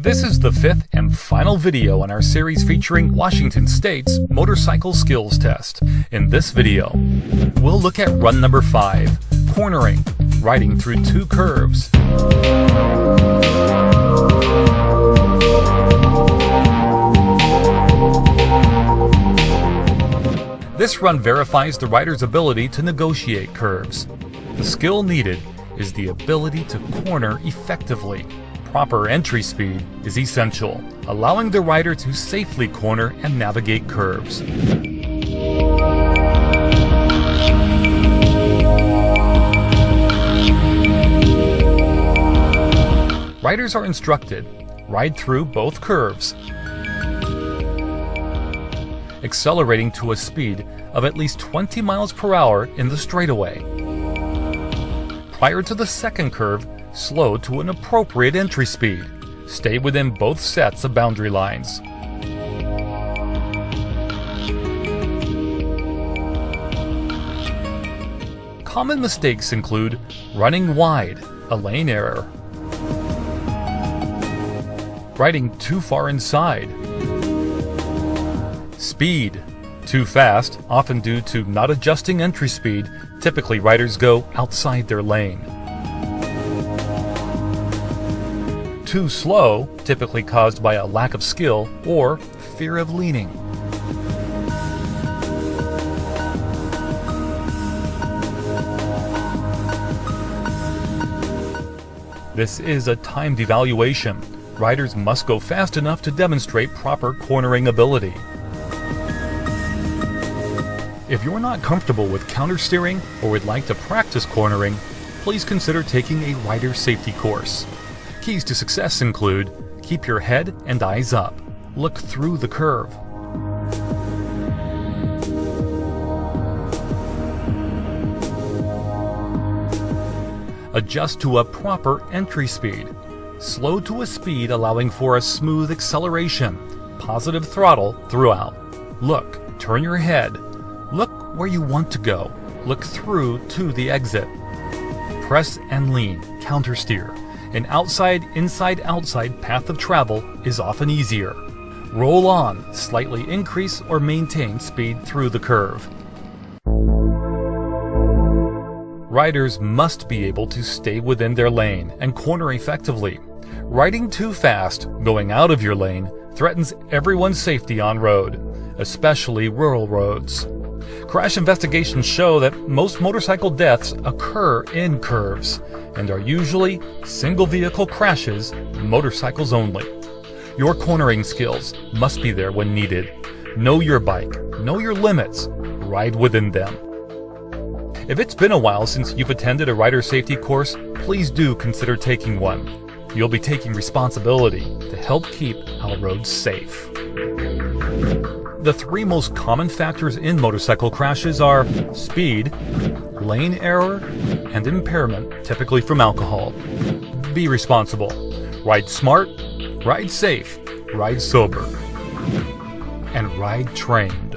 This is the fifth and final video in our series featuring Washington State's Motorcycle Skills Test. In this video, we'll look at run number 5, cornering, riding through 2 curves. This run verifies the rider's ability to negotiate curves. The skill needed is the ability to corner effectively. Proper entry speed is essential, allowing the rider to safely corner and navigate curves. Riders are instructed, ride through both curves, accelerating to a speed of at least 20 miles per hour in the straightaway. Prior to the second curve, slow to an appropriate entry speed. Stay within both sets of boundary lines. Common mistakes include running wide, a lane error, riding too far inside, speed, too fast, often due to not adjusting entry speed. Typically, riders go outside their lane. Too slow, typically caused by a lack of skill or fear of leaning. This is a timed evaluation. Riders must go fast enough to demonstrate proper cornering ability. If you're not comfortable with countersteering or would like to practice cornering, please consider taking a rider safety course. Keys to success include: keep your head and eyes up, look through the curve, adjust to a proper entry speed, slow to a speed allowing for a smooth acceleration, positive throttle throughout. Look, turn your head, look where you want to go, look through to the exit. Press and lean, countersteer. An outside, inside, outside path of travel is often easier. Roll on, slightly increase or maintain speed through the curve. Riders must be able to stay within their lane and corner effectively. Riding too fast, going out of your lane, threatens everyone's safety on road, especially rural roads. Crash investigations show that most motorcycle deaths occur in curves and are usually single vehicle crashes, motorcycles only. Your cornering skills must be there when needed. Know your bike, know your limits, ride within them. If it's been a while since you've attended a rider safety course, please do consider taking one. You'll be taking responsibility to help keep our roads safe. The 3 most common factors in motorcycle crashes are speed, lane error, and impairment, typically from alcohol. Be responsible. Ride smart, ride safe, ride sober, and ride trained.